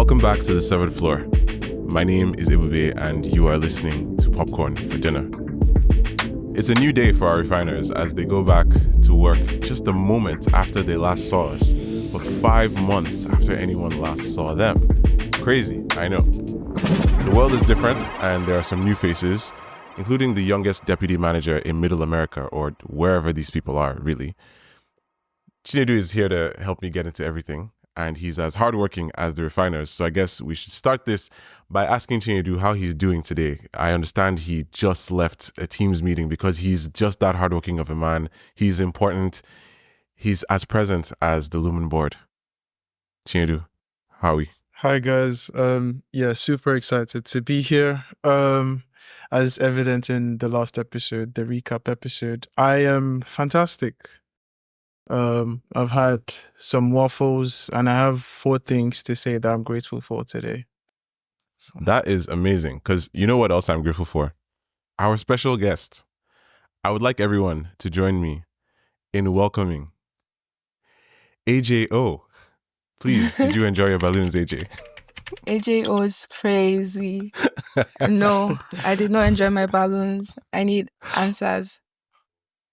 Welcome back to the Severed Floor. My name is Ebube and you are listening to Popcorn for Dinner. It's a new day for our refiners as they go back to work just a moment after they last saw us, but 5 months after anyone last saw them. Crazy, I know. The world is different and there are some new faces, including the youngest deputy manager in Middle America, or wherever these people are, really. Chinedu is here to help me get into everything, and he's as hardworking as the refiners. So I guess we should start this by asking Chinedu how he's doing today. I understand he just left a Teams meeting because he's just that hardworking of a man. He's important. He's as present as the Lumon board. Chinedu, how are we? Hi guys. Super excited to be here. As evident in the last episode, the recap episode, I am fantastic. I've had some waffles and I have 4 things to say that I'm grateful for today. So. That is amazing, because you know what else I'm grateful for? Our special guest. I would like everyone to join me in welcoming AJ. Please, did you enjoy your balloons, AJ? AJ was crazy. No, I did not enjoy my balloons. I need answers.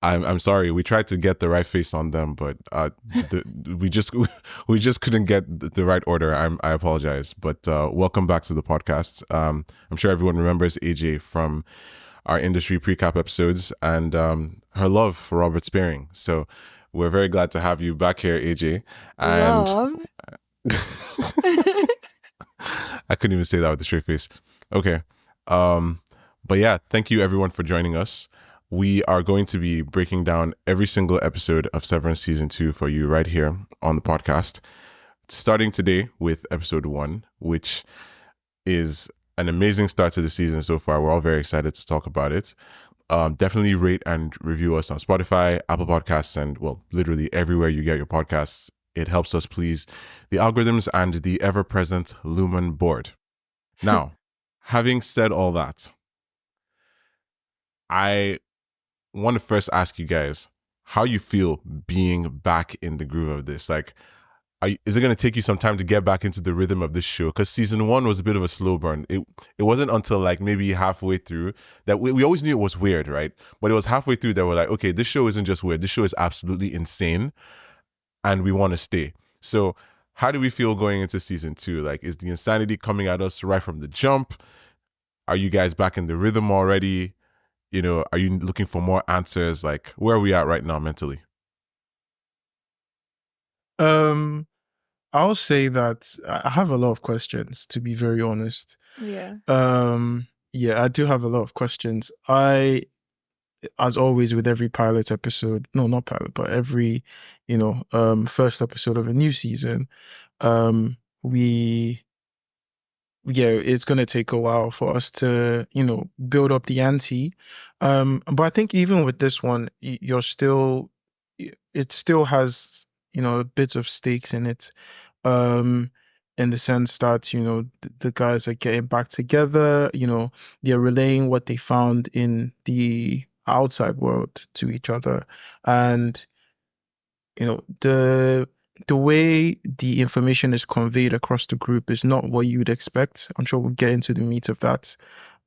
I'm sorry. We tried to get the right face on them, but we just couldn't get the right order. I apologize. But welcome back to the podcast. I'm sure everyone remembers AJ from our industry pre-cap episodes and her love for Robert Spearing. So we're very glad to have you back here, AJ. And Love? I couldn't even say that with a straight face. Okay. But yeah, thank you everyone for joining us. We are going to be breaking down every single episode of Severance Season 2 for you right here on the podcast. Starting today with episode 1, which is an amazing start to the season so far. We're all very excited to talk about it. Definitely rate and review us on Spotify, Apple Podcasts, and well, literally everywhere you get your podcasts. It helps us please the algorithms and the ever-present Lumon board. Now, having said all that, I want to first ask you guys how you feel being back in the groove of this. Like, is it going to take you some time to get back into the rhythm of this show? Because season 1 was a bit of a slow burn. It wasn't until like maybe halfway through that we always knew it was weird, right? But it was halfway through that we're like, okay, this show isn't just weird. This show is absolutely insane, and we want to stay. So how do we feel going into season 2? Like, is the insanity coming at us right from the jump? Are you guys back in the rhythm already? You know, are you looking for more answers? Like, where are we at right now mentally? I'll say that I have a lot of questions, to be very honest. Yeah. I do have a lot of questions. As always with every pilot episode, no, not pilot, but every, first episode of a new season, it's going to take a while for us to, build up the ante. But I think even with this one, it still has, a bit of stakes in it. In the sense that, the guys are getting back together, they're relaying what they found in the outside world to each other. And, the way the information is conveyed across the group is not what you would expect. I'm sure we'll get into the meat of that.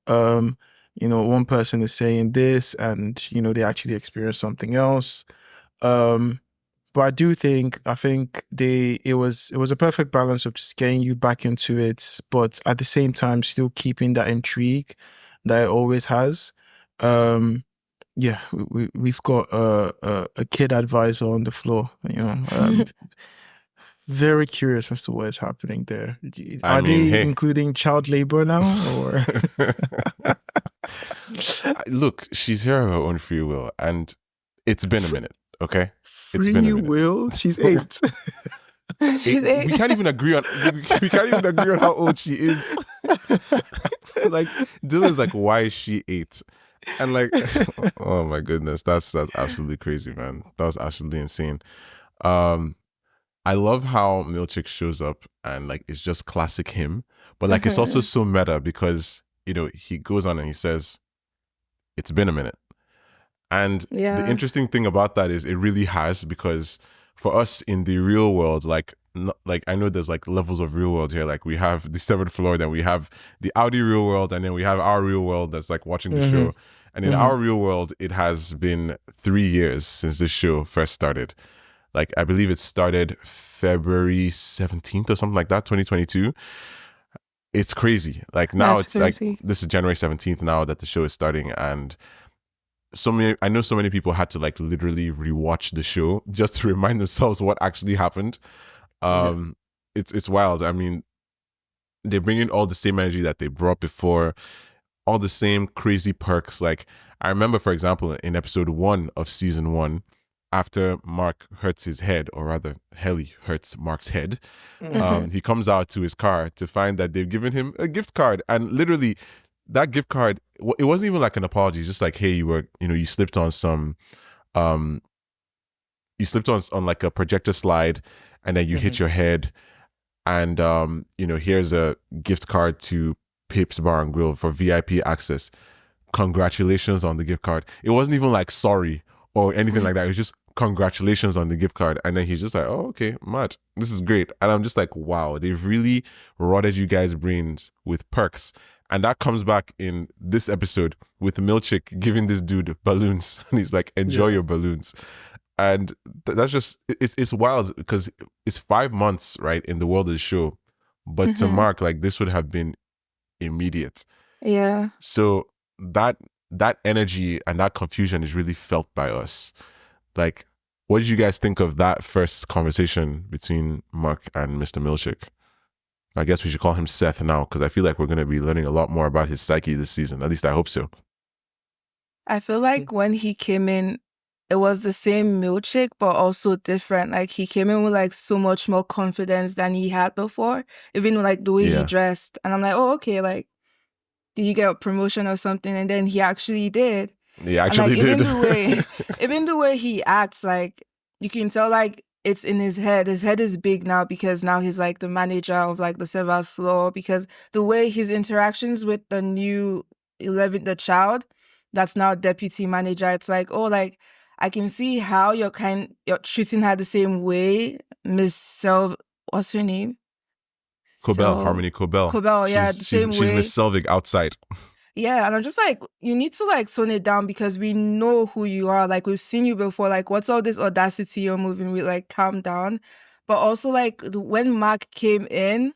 One person is saying this and, they actually experience something else. But I think it was a perfect balance of just getting you back into it, but at the same time still keeping that intrigue that it always has. We've got a kid advisor on the floor. Very curious as to what is happening there. Are they including child labor now, or? Look, she's here of her own free will, and it's been a minute. Okay, it's been a minute. Will? She's 8. She's 8. We can't even agree on how old she is. Like, Dylan's like, why is she 8? And like, oh my goodness, that's absolutely crazy, man. That was absolutely insane. I love how Milchick shows up and like it's just classic him, but like it's also so meta because he goes on and he says, "It's been a minute." And the interesting thing about that is it really has, because for us in the real world, like like I know there's like levels of real world here. Like we have the seventh floor, then we have the Audi real world, and then we have our real world that's like watching the show. And in our real world, it has been 3 years since this show first started. Like I believe it started February 17th or something like that, 2022. It's crazy. Like now That's it's crazy. like this is January 17th now that the show is starting, and I know so many people had to like literally rewatch the show just to remind themselves what actually happened. It's wild. I mean, they bring in all the same energy that they brought before, all the same crazy perks. Like I remember, for example, in episode 1 of season 1, after Mark hurts his head, or rather Helly hurts Mark's head, he comes out to his car to find that they've given him a gift card, and literally that gift card, it wasn't even like an apology. It's just like, hey, you slipped on some you slipped on like a projector slide, and then you hit your head, and here's a gift card to Pip's Bar and Grill for VIP access. Congratulations on the gift card. It wasn't even like sorry or anything like that. It was just congratulations on the gift card. And then he's just like, oh, okay, mad. This is great. And I'm just like, wow, they've really rotted you guys' brains with perks. And that comes back in this episode with Milchick giving this dude balloons. And he's like, enjoy your balloons. And that's just, it's wild because it's 5 months, right, in the world of the show. But to Mark, like this would have been immediate. Yeah. So that energy and that confusion is really felt by us. Like, what did you guys think of that first conversation between Mark and Mr. Milchick? I guess we should call him Seth now, because I feel like we're going to be learning a lot more about his psyche this season. At least I hope so. I feel like when he came in, it was the same Milchick, but also different. Like he came in with like so much more confidence than he had before, even like the way he dressed. And I'm like, oh, okay, like, did you get a promotion or something? And then he actually did. He actually did. Even the way he acts, like you can tell, like it's in his head. His head is big now because now he's like the manager of like the 7th floor. Because the way his interactions with the new 11th, the child, that's now deputy manager. It's like, oh, like I can see how you're treating her the same way, what's her name? Harmony Cobell. Cobell, yeah, the same way. She's Miss Selvig outside. Yeah, and I'm just like, you need to like tone it down because we know who you are. Like we've seen you before. Like what's all this audacity you're moving with? Like calm down. But also like when Mark came in,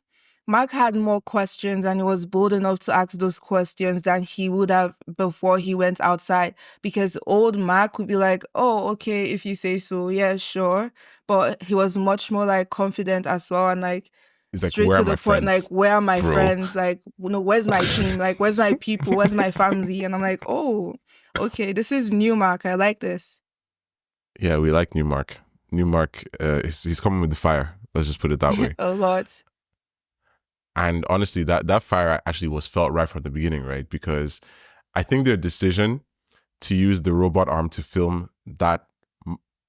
Mark had more questions and he was bold enough to ask those questions than he would have before he went outside. Because old Mark would be like, oh, okay, if you say so, yeah, sure. But he was much more like confident as well, and like, he's like, straight where to are my the point, friends? like, where are my Bro. friends? Like, where's my team? Like, where's my people? Where's my family? And I'm like, oh, okay, this is new Mark. I like this. Yeah, we like new Mark. New Mark, he's coming with the fire. Let's just put it that way. A lot. And honestly, that fire actually was felt right from the beginning, right? Because I think their decision to use the robot arm to film that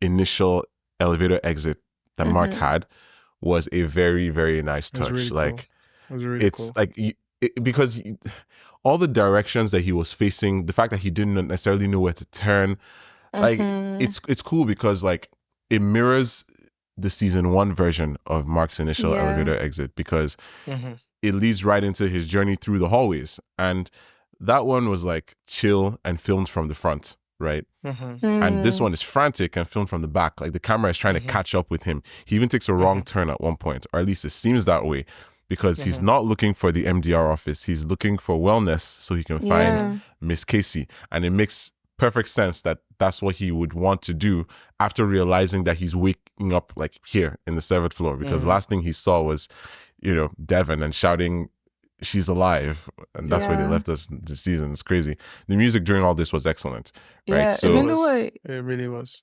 initial elevator exit that Mark had was a very, very nice touch. Really like, cool. It was really it's cool. like, because all the directions that he was facing, the fact that he didn't necessarily know where to turn, like, it's cool because like it mirrors the season 1 version of Mark's initial elevator exit, because it leads right into his journey through the hallways. And that one was like chill and filmed from the front, right? And this one is frantic and filmed from the back. Like the camera is trying to catch up with him. He even takes a wrong turn at one point, or at least it seems that way, because he's not looking for the MDR office. He's looking for wellness so he can find Miss Casey. And it makes perfect sense that that's what he would want to do after realizing that he's waking up like here in the 7th floor, because last thing he saw was, Devon and shouting, she's alive. And that's where they left us this season. It's crazy. The music during all this was excellent. Right. Yeah, So it really was.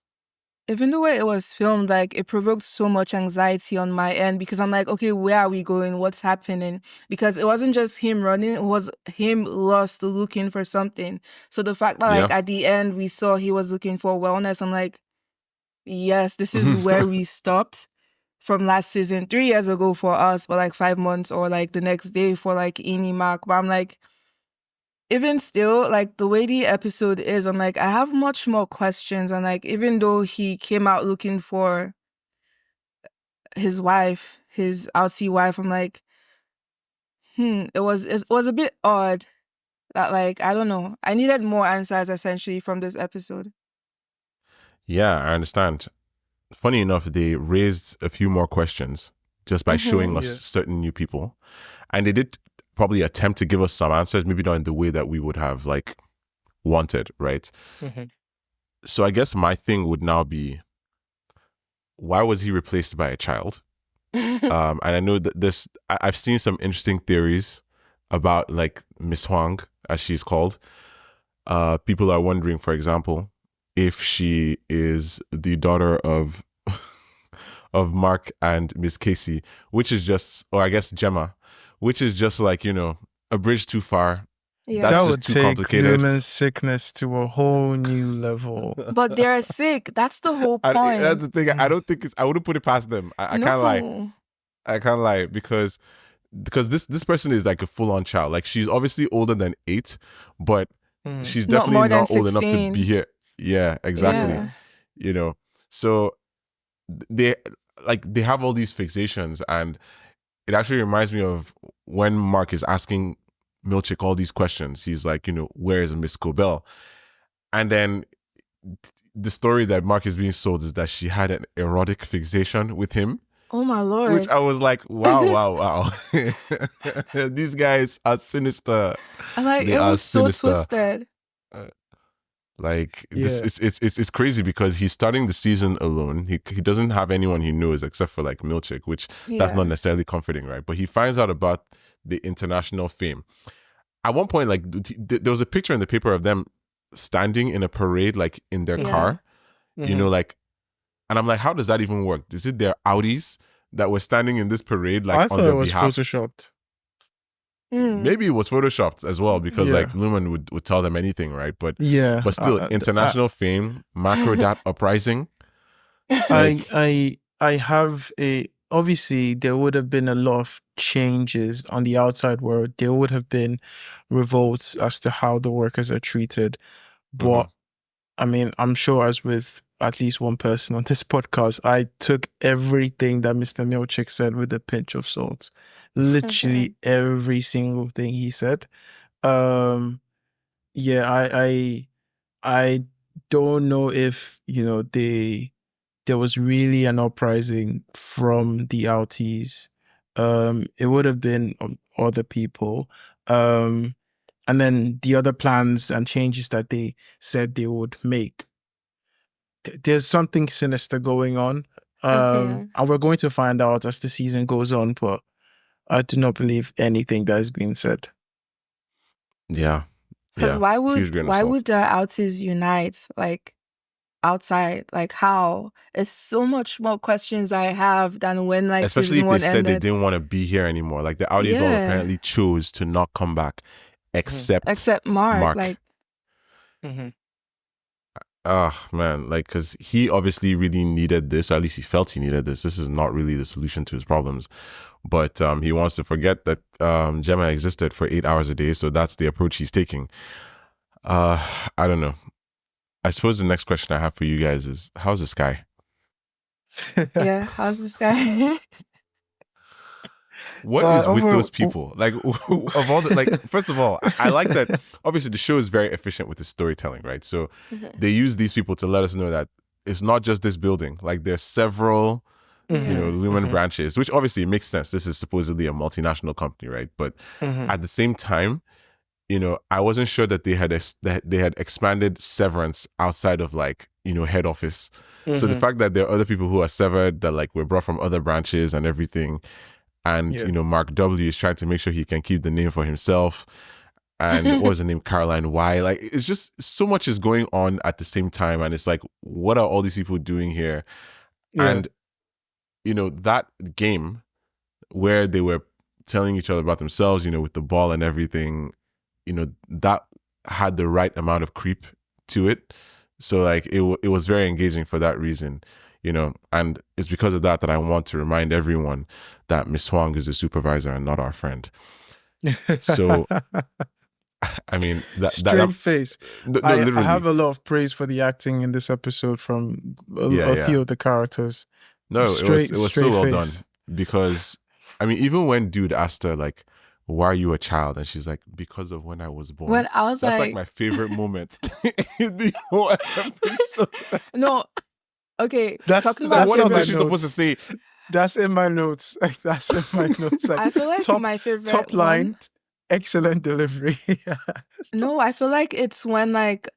Even the way it was filmed, like it provoked so much anxiety on my end, because I'm like, okay, where are we going? What's happening? Because it wasn't just him running, it was him lost looking for something. So the fact that like at the end we saw he was looking for wellness, I'm like, yes, this is where we stopped from last season, 3 years ago for us, but like 5 months or like the next day for like Ini Mark. But I'm like, even still, like the way the episode is, I'm like, I have much more questions. And like, even though he came out looking for his wife, his outsy wife. I'm like, it was a bit odd that, like, I don't know. I needed more answers essentially from this episode. Yeah, I understand. Funny enough, they raised a few more questions just by showing us certain new people. And they did probably attempt to give us some answers, maybe not in the way that we would have like wanted, right? So I guess my thing would now be, why was he replaced by a child? And I know that I've seen some interesting theories about like Miss Huang, as she's called. People are wondering, for example, if she is the daughter of of Mark and Miss Casey, which is just, or I guess Gemma, which is just like, you know, a bridge too far. Yeah. That That's would just too take complicated. Lumon's sickness to a whole new level. But they're sick. That's the whole point. That's the thing. I don't think I wouldn't put it past them. I can't lie. No. I can't lie because this person is like a full-on child. Like, she's obviously older than 8, but she's Not definitely more than not old enough to 16. be here. Yeah, exactly. Yeah. You know, so they have all these fixations, and it actually reminds me of when Mark is asking Milchick all these questions. He's like, you know, where is Miss Cobell? And then the story that Mark is being sold is that she had an erotic fixation with him. Oh my Lord. Which I was like, wow. These guys are sinister. Like, They it are was so sinister. twisted. Like, this, it's crazy because he's starting the season alone. He doesn't have anyone he knows except for like Milchick, which that's not necessarily comforting, right? But he finds out about the international fame. At one point, like, there was a picture in the paper of them standing in a parade, like in their car, you know, like, and I'm like, how does that even work? Is it their Audis that were standing in this parade, like, I on thought their it was behalf? photoshopped. Maybe it was photoshopped as well, because like Lumon would tell them anything, right? But still, international fame, Macrodat Uprising. Like, I have a, obviously there would have been a lot of changes on the outside world. There would have been revolts as to how the workers are treated. But I mean, I'm sure, as with at least one person on this podcast, I took everything that Mr. Milchick said with a pinch of salt. Literally every single thing he said. I don't know if, you know, there was really an uprising from the outies. It would have been other people. And then the other plans and changes that they said they would make. There's something sinister going on. And we're going to find out as the season goes on, but I do not believe anything that is being said. Yeah. Because why would the outies unite, like, outside? Like, how? It's so much more questions I have than when, like, especially if they said ended. they didn't want to be here anymore. Like, the Audis all apparently chose to not come back, except Mark. Like, man, like, because he obviously really needed this, or at least he felt he needed this. This is not really the solution to his problems, but he wants to forget that Gemma existed for 8 hours a day. So that's the approach he's taking. I don't know. I suppose the next question I have for you guys is, how's this guy? How's this guy? What is with those people? Like, of all the, like, first of all, I like that obviously the show is very efficient with the storytelling, right? So they use these people to let us know that it's not just this building. Like, there's several, you know, Lumon branches, which obviously makes sense. This is supposedly a multinational company, right? But at the same time, you know, I wasn't sure that they had expanded Severance outside of, like, you know, head office. So the fact that there are other people who are severed that, like, were brought from other branches and everything, and you know, Mark W is trying to make sure he can keep the name for himself, and what was the name, Caroline Y. Like, it's just so much is going on at the same time, and it's like, what are all these people doing here? And you know, that game where they were telling each other about themselves, you know, with the ball and everything, you know, that had the right amount of creep to it. So like, it was very engaging for that reason, you know, and it's because of that I want to remind everyone that Miss Huang is a supervisor and not our friend. So, I mean, straight face. I literally. have a lot of praise for the acting in this episode from a few of the characters. No, it was so well done. because I mean, even when dude asked her like, "Why are you a child?" and she's like, "Because of when I was born." When I was That's like like, my favorite moment in the whole episode. no, okay, That's talking It's like, about what in else my is she favorite. supposed to notes. say? That's in my notes. Like that's in my notes. Like I feel like my favorite top one. line, excellent delivery. No, I feel like it's when like,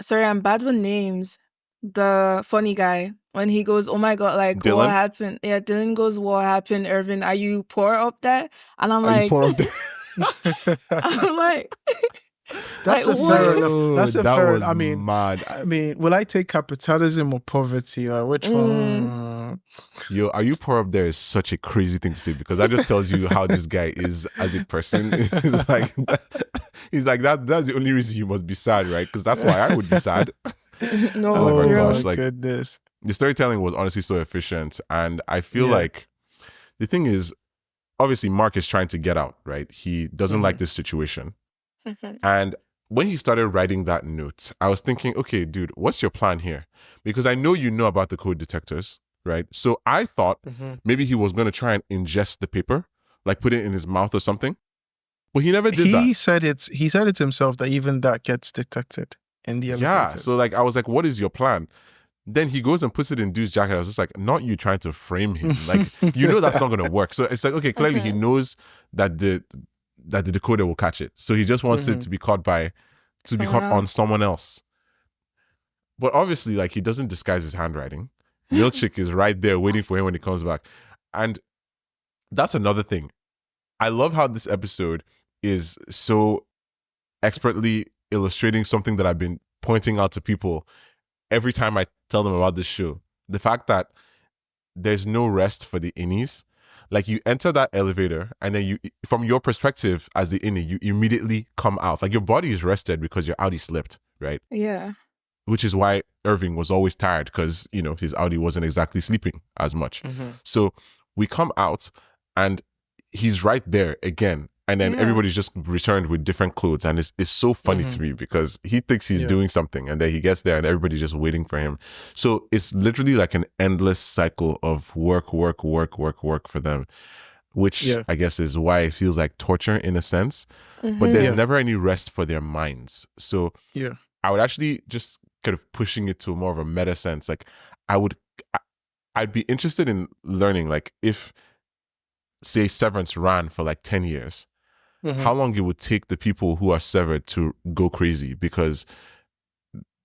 sorry, I'm bad with names. The funny guy when he goes, "Oh my God, like what Dylan, happened?" Yeah, Dylan goes, "What happened, Irvin? Are you poor up there?" And I'm are you like, poor up there? I'm like, like That's a what? fair enough. That's a That fair. was I mean, mad. will I take capitalism or poverty? Or which Mm, one? Yo, are you poor up there is such a crazy thing to say because that just tells you how this guy is as a person. He's like, that's the only reason you must be sad, right? Because that's why I would be sad. no, Oh my real. gosh, my like goodness. the storytelling was honestly so efficient. And I feel Yeah. like the thing is, obviously, Mark is trying to get out, right? He doesn't like Mhm. this situation. And when he started writing that note, I was thinking, okay, dude, what's your plan here? Because I know you know about the code detectors, right? So I thought Mhm. maybe he was going to try and ingest the paper, like put it in his mouth or something. But he never did that. He said it himself that even that gets detected in the Yeah. elevators. So like I was like, what is your plan? Then he goes and puts it in dude's jacket. I was just like, not you trying to frame him. Like, you know that's not gonna work. So it's like, okay, clearly he knows that the decoder will catch it. So he just wants it to be caught Someone on else. someone else. But obviously, like he doesn't disguise his handwriting. Milchick is right there waiting for him when he comes back. And that's another thing. I love how this episode is so expertly illustrating something that I've been pointing out to people every time I tell them about this show. The fact that there's no rest for the innies. Like you enter that elevator and then you, from your perspective as the innie, you immediately come out. Like your body is rested because your outie slept, right? Yeah. Which is why Irving was always tired because, you know, his outie wasn't exactly sleeping as much. So we come out and he's right there again. And then Yeah. everybody's just returned with different clothes. And it's so funny to me because he thinks he's doing something and then he gets there and everybody's just waiting for him. So it's literally like an endless cycle of work for them, which I guess is why it feels like torture in a sense. But there's never any rest for their minds. So I would actually just kind of pushing it to more of a meta sense. Like I'd be interested in learning, like if say Severance ran for like 10 years, how long it would take the people who are severed to go crazy because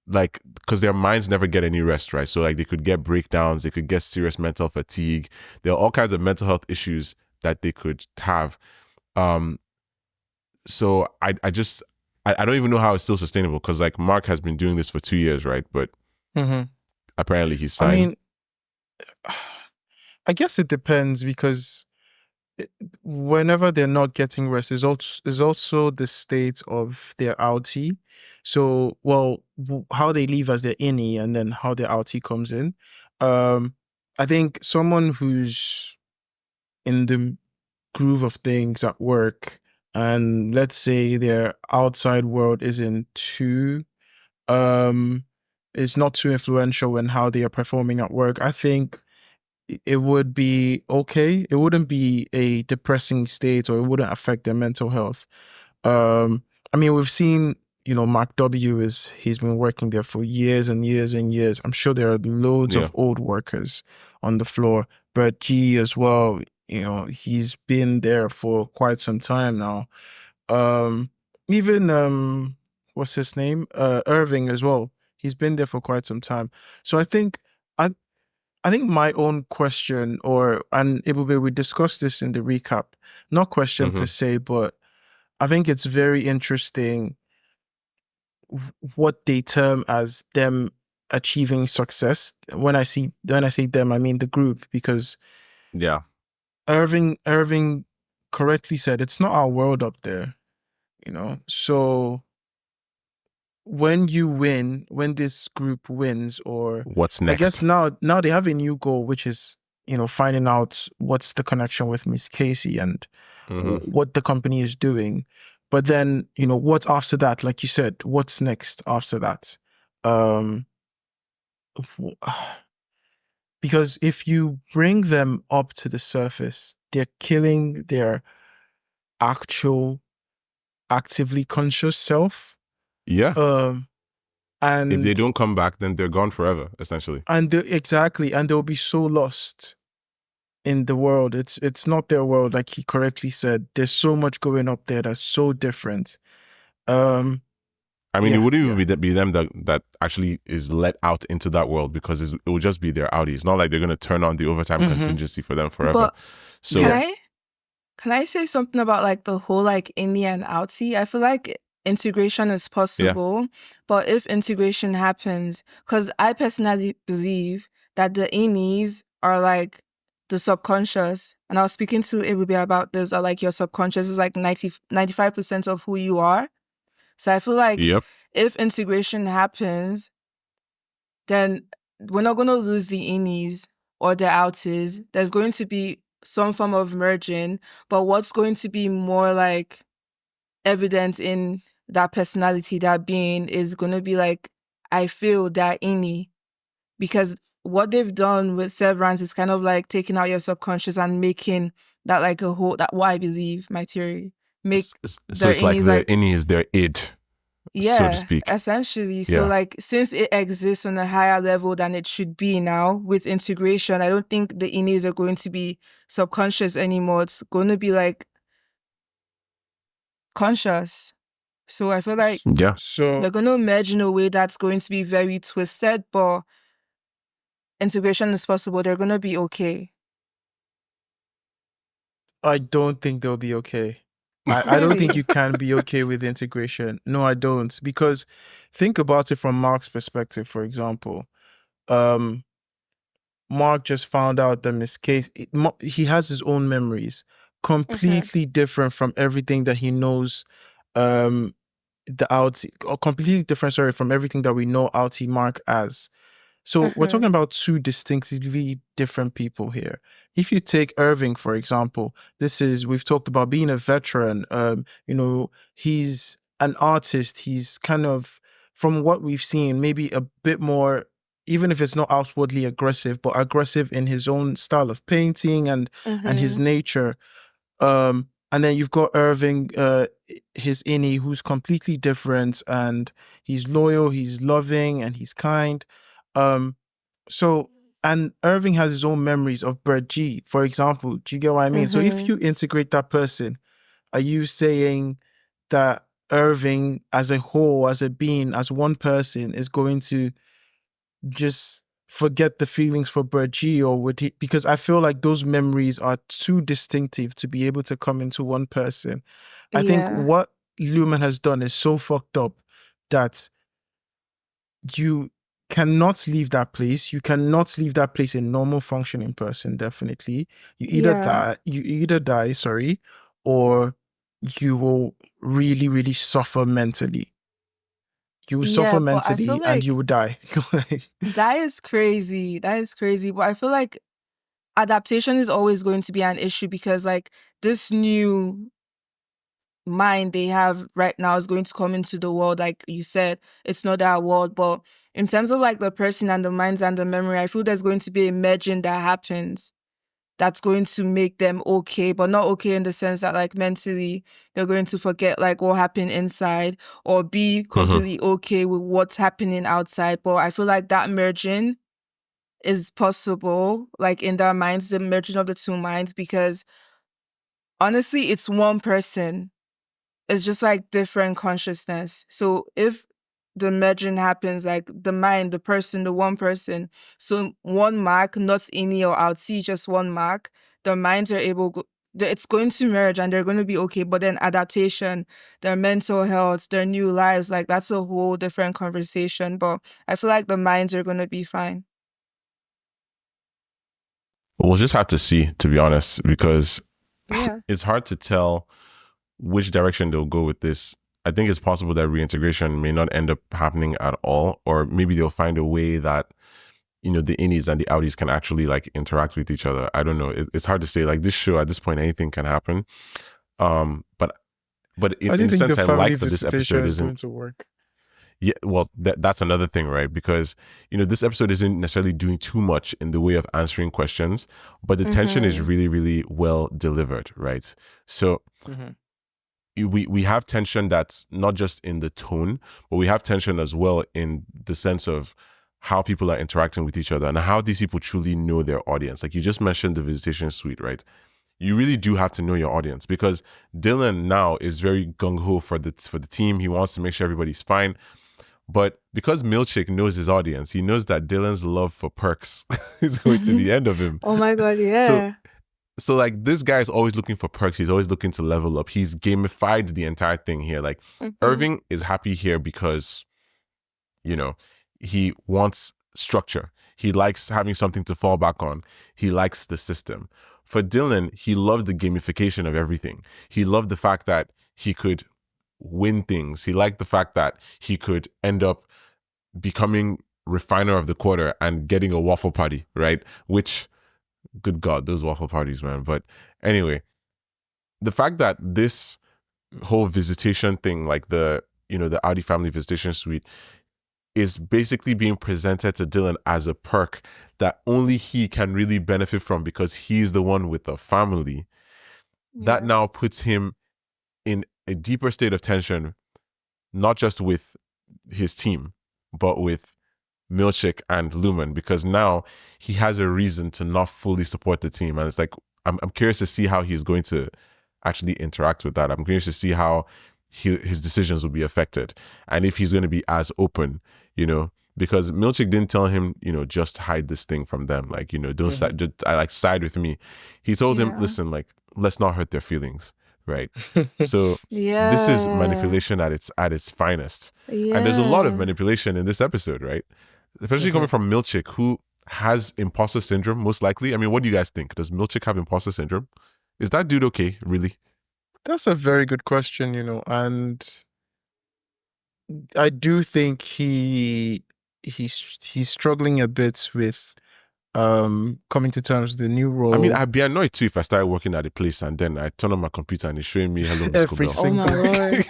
their minds never get any rest, right? So like they could get breakdowns, they could get serious mental fatigue. There are all kinds of mental health issues that they could have. So I don't even know how it's still sustainable because like Mark has been doing this for 2 years, right? But apparently he's fine. I mean, I guess it depends because whenever they're not getting rest is also the state of their outie. So, how they leave as their innie and then how their outie comes in. I think someone who's in the groove of things at work and let's say their outside world isn't too is not too influential in how they are performing at work, I think it would be okay. It wouldn't be a depressing state or it wouldn't affect their mental health. I mean, we've seen, Mark W he's been working there for years and years and years. I'm sure there are loads of old workers on the floor, but G as well, he's been there for quite some time now. Even what's his name? Irving as well. He's been there for quite some time. So I think my own question, and Ebube, we discussed this in the recap, not question per se, but I think it's very interesting what they term as them achieving success. When I say them, I mean the group, because Irving correctly said it's not our world up there, So when you win, when this group wins, or what's next? I guess now they have a new goal, which is, finding out what's the connection with Miss Casey and what the company is doing. But then, what's after that? Like you said, what's next after that? because if you bring them up to the surface, they're killing their actual actively conscious self. Yeah. And If they don't come back, then they're gone forever, essentially. and exactly, and they'll be so lost in the world. It's not their world, like he correctly said. There's so much going up there that's so different. I mean, it wouldn't even be them that actually is let out into that world, because it will just be their outie. It's not like they're going to turn on the overtime contingency for them forever. But so can I say something about like the whole like innie and outie? I feel like integration is possible, but if integration happens, because I personally believe that the innies are like the subconscious, and I was speaking to Ebube about this, that like your subconscious is like 95% of who you are. So I feel like if integration happens, then we're not going to lose the innies or the outies. There's going to be some form of merging, but what's going to be more like evident in that personality, that being, is going to be like, I feel that innie, because what they've done with Severance is kind of like taking out your subconscious and making that like a whole, that what I believe, my theory, make so it's like the innie is their id, so to speak. Essentially. So like, since it exists on a higher level than it should be now with integration, I don't think the innies are going to be subconscious anymore. It's going to be like conscious. So I feel like so they're going to merge in a way that's going to be very twisted, but integration is possible. They're going to be okay. I don't think they'll be okay. I don't think you can be okay with integration. No, I don't. Because think about it from Mark's perspective, for example. Mark just found out that Miss Case, he has his own memories, completely different from everything that he knows, the outie, or completely different, from everything that we know outie Mark as. So we're talking about two distinctively different people here. If you take Irving, for example, we've talked about being a veteran. He's an artist. He's kind of, from what we've seen, maybe a bit more, even if it's not outwardly aggressive, but aggressive in his own style of painting and his nature. And then you've got Irving, his innie, who's completely different, and he's loyal, he's loving, and he's kind. And Irving has his own memories of Brett G, for example. Do you get what I mean? So if you integrate that person, are you saying that Irving as a whole, as a being, as one person, is going to just forget the feelings for Brett G, or would he? Because I feel like those memories are too distinctive to be able to come into one person. I think what Lumon has done is so fucked up that you cannot leave that place. You cannot leave that place a normal functioning person, definitely. You either die, or you will really, really suffer mentally. You will suffer mentally and you will die. That is crazy. That is crazy. But I feel like adaptation is always going to be an issue, because like this new mind they have right now is going to come into the world. Like you said, it's not our world, but in terms of like the person and the minds and the memory, I feel there's going to be a merging that happens that's going to make them okay, but not okay in the sense that like mentally they're going to forget like what happened inside, or be completely okay with what's happening outside. But I feel like that merging is possible, like in their minds, the merging of the two minds, because honestly, it's one person. It's just like different consciousness. So if the merging happens, like the mind, the person, the one person, so one mark, not innie or outie, just one mark, the minds are it's going to merge and they're going to be okay. But then adaptation, their mental health, their new lives, like that's a whole different conversation. But I feel like the minds are going to be fine. We'll just have to see, to be honest, because it's hard to tell which direction they'll go with this. I think it's possible that reintegration may not end up happening at all, or maybe they'll find a way that, the innies and the outies can actually like interact with each other. I don't know. It's hard to say. Like this show, at this point, anything can happen. But in a sense, I like that this episode isn't going to work. Yeah, well, that's another thing, right? Because, this episode isn't necessarily doing too much in the way of answering questions, but the tension is really, really well delivered, right? So we have tension that's not just in the tone, but we have tension as well in the sense of how people are interacting with each other and how these people truly know their audience. Like you just mentioned the visitation suite, right? You really do have to know your audience, because Dylan now is very gung-ho for the team. He wants to make sure everybody's fine. But because Milkshake knows his audience, he knows that Dylan's love for perks is going to the end of him. Oh my God, yeah. So like this guy is always looking for perks. He's always looking to level up. He's gamified the entire thing here. Like Irving is happy here because, he wants structure. He likes having something to fall back on. He likes the system. For Dylan, he loved the gamification of everything. He loved the fact that he could win things. He liked the fact that he could end up becoming refiner of the quarter and getting a waffle party, right? Which, good God, those waffle parties, man. But anyway, the fact that this whole visitation thing, like the Audi family visitation suite, is basically being presented to Dylan as a perk that only he can really benefit from because he's the one with the family, that now puts him in a deeper state of tension, not just with his team, but with Milkshake and Lumon, because now he has a reason to not fully support the team. And it's like, I'm curious to see how he's going to actually interact with that. I'm curious to see how his decisions will be affected and if he's going to be as open, because Milkshake didn't tell him, just hide this thing from them. Like, don't side with me. He told him, listen, like, let's not hurt their feelings. Right. So this is manipulation at its finest. Yeah. And there's a lot of manipulation in this episode, right? Especially coming from Milkshake, who has imposter syndrome, most likely. I mean, what do you guys think? Does Milkshake have imposter syndrome? Is that dude okay, really? That's a very good question, and I do think he's struggling a bit with coming to terms with the new role. I mean, I'd be annoyed too if I started working at a place and then I turn on my computer and it's showing me hello, Miss every Cobell. single day.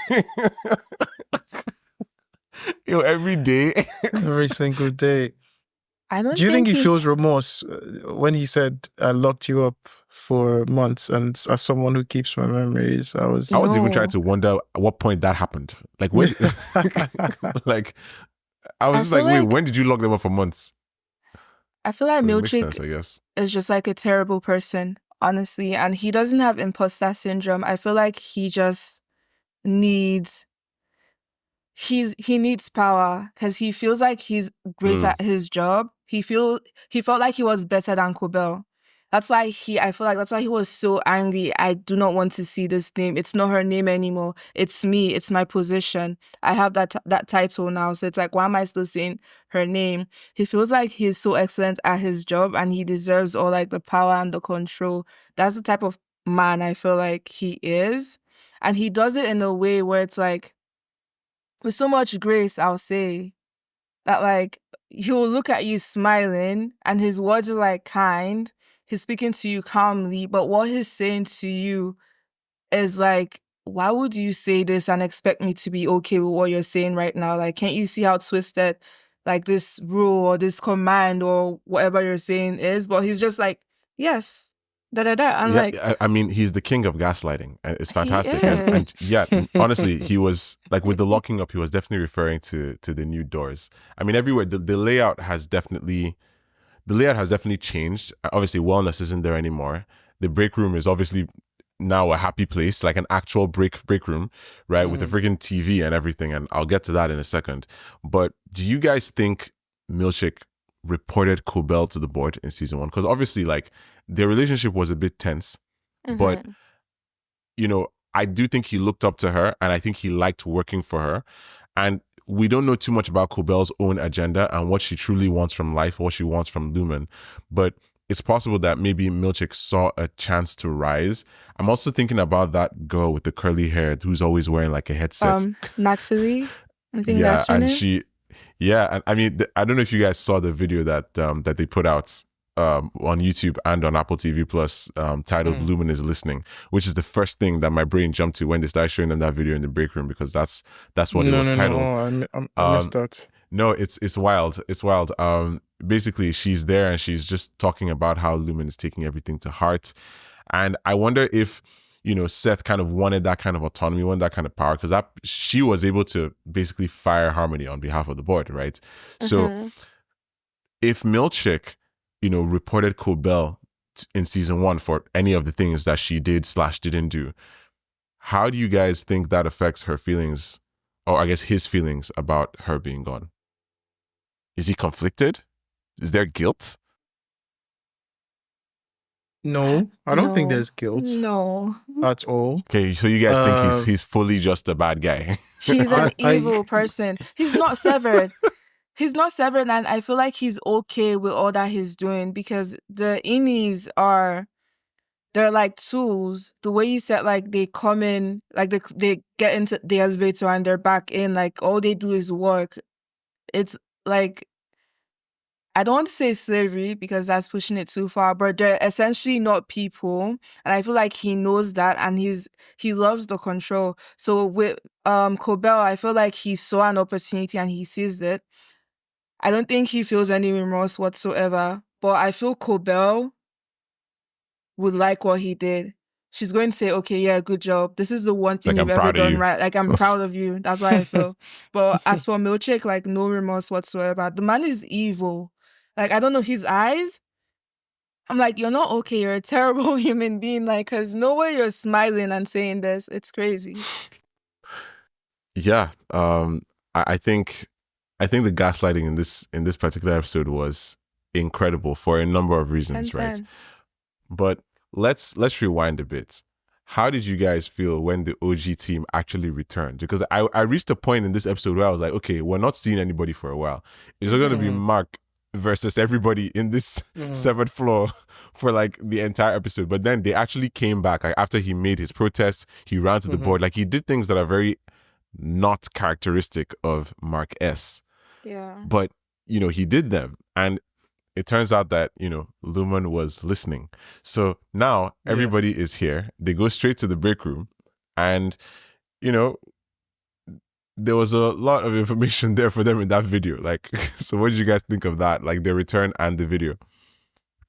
Every day. Every single day. Do you think he feels remorse when he said, I locked you up for months, and as someone who keeps my memories, I was even trying to wonder at what point that happened. Like when like I was just like, wait, when did you lock them up for months? I feel like Milkshake I guess, is just like a terrible person, honestly. And he doesn't have imposter syndrome. I feel like he just needs... he needs power because he feels like he's great at his job. He felt like he was better than Cobell. I feel like that's why he was so angry. I do not want to see this name. It's not her name anymore. It's me. It's my position. I have that title now. So it's like, why am I still saying her name? He feels like he's so excellent at his job and he deserves all like the power and the control. That's the type of man I feel like he is. And he does it in a way where it's like, with so much grace, I'll say, that like, he'll look at you smiling and his words are like kind. He's speaking to you calmly, but what he's saying to you is like, why would you say this and expect me to be okay with what you're saying right now? Like, can't you see how twisted like this rule or this command or whatever you're saying is? But he's just like, yes, I'm like, I mean, he's the king of gaslighting. It's fantastic. And yeah, honestly, he was like, with the locking up, he was definitely referring to the new doors. I mean, everywhere the layout has definitely changed. Obviously, wellness isn't there anymore. The break room is obviously now a happy place, like an actual break room, right? With a freaking TV and everything. And I'll get to that in a second. But do you guys think Milkshake reported Cobell to the board in season 1? Because obviously, like, their relationship was a bit tense, but I do think he looked up to her and I think he liked working for her. And we don't know too much about Cobell's own agenda and what she truly wants from life, what she wants from Lumon. But it's possible that maybe Milkshake saw a chance to rise. I'm also thinking about that girl with the curly hair who's always wearing like a headset. Natalie, I think that's her name. And I mean, I don't know if you guys saw the video that they put out on YouTube and on Apple TV Plus titled Lumon is Listening, which is the first thing that my brain jumped to when they started showing them that video in the break room, because that's what it was titled. I missed that. No, it's wild. It's wild. Basically, she's there and she's just talking about how Lumon is taking everything to heart. And I wonder if, Seth kind of wanted that kind of autonomy, wanted that kind of power, because she was able to basically fire Harmony on behalf of the board, right? So if Milkshake, reported Cobell in season 1 for any of the things that she did/didn't do, how do you guys think that affects her feelings, or I guess his feelings about her being gone? Is he conflicted? Is there guilt? No, I don't think there's guilt. No. At all. Okay, so you guys think he's fully just a bad guy? He's an evil person. He's not severed. He's not severed, and I feel like he's okay with all that he's doing, because the innies they're like tools. The way you said, like, they come in, like they get into the elevator and they're back in, like all they do is work. It's like, I don't want to say slavery because that's pushing it too far, but they're essentially not people. And I feel like he knows that, and he loves the control. So with Cobell, I feel like he saw an opportunity and he seized it. I don't think he feels any remorse whatsoever, but I feel Cobell would like what he did. She's going to say, okay, yeah, good job. This is the one thing you've ever done right. Like, I'm proud of you. That's what I feel. But as for Milkshake, like, no remorse whatsoever. The man is evil. Like, I don't know, his eyes, I'm like, you're not okay. You're a terrible human being. Like, because no way you're smiling and saying this. It's crazy. Yeah. I think the gaslighting in this particular episode was incredible for a number of reasons, right? But let's rewind a bit. How did you guys feel when the OG team actually returned? Because I reached a point in this episode where I was like, okay, we're not seeing anybody for a while. It's not going to be Mark versus everybody in this severed floor for like the entire episode. But then they actually came back. Like, after he made his protest, he ran to the board. Like, he did things that are very not characteristic of Mark S. Yeah. But, he did them. And it turns out that, Lumon was listening. So now everybody is here. They go straight to the break room. And, there was a lot of information there for them in that video. Like, so what did you guys think of that? Like, their return and the video?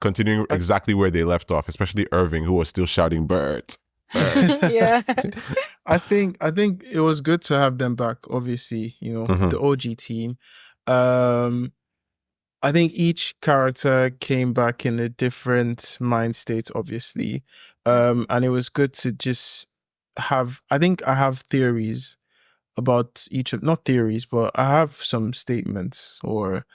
Continuing exactly where they left off, especially Irving, who was still shouting, "Birds." Yeah. I think it was good to have them back, obviously, the OG team. I think each character came back in a different mind state, obviously. And it was good to just have, I think I have theories about not theories, but I have some statements or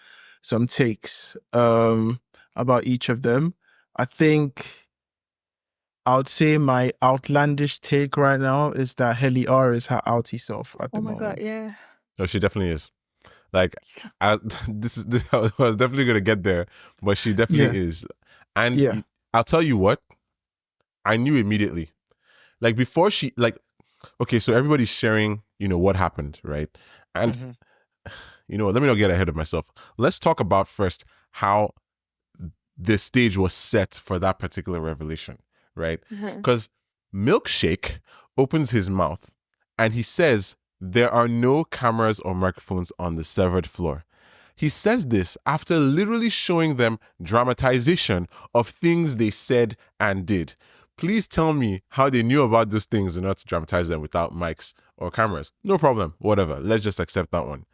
some takes about each of them. I think I would say my outlandish take right now is that Heli R is her outie self at the moment. Oh my God, yeah. No, she definitely is. Like, I was definitely going to get there, but she definitely is. And I'll tell you what, I knew immediately. Like, before she, like, okay, so everybody's sharing, what happened, right? And, let me not get ahead of myself. Let's talk about first how the stage was set for that particular revelation, right? Because Milkshake opens his mouth and he says, there are no cameras or microphones on the severed floor. He says this after literally showing them dramatization of things they said and did. Please tell me how they knew about those things and not to dramatize them without mics or cameras. No problem. Whatever. Let's just accept that one.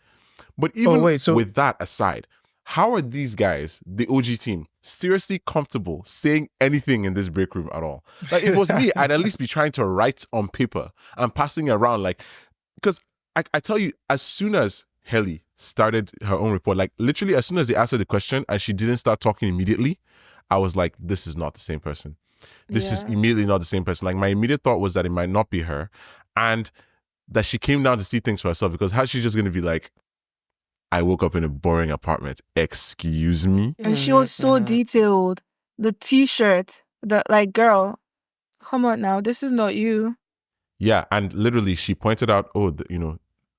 But even with that aside, how are these guys, the OG team, seriously comfortable saying anything in this break room at all? Like, if it was me, I'd at least be trying to write on paper and passing it around. Like, because I tell you, as soon as Heli started her own report, like, literally as soon as they asked her the question and she didn't start talking immediately, I was like, this is not the same person. This is immediately not the same person. Like, my immediate thought was that it might not be her, and that she came down to see things for herself, because how's she just going to be like, I woke up in a boring apartment. Excuse me? And she was so detailed. The t-shirt, girl, come on now. This is not you. Yeah, and literally she pointed out,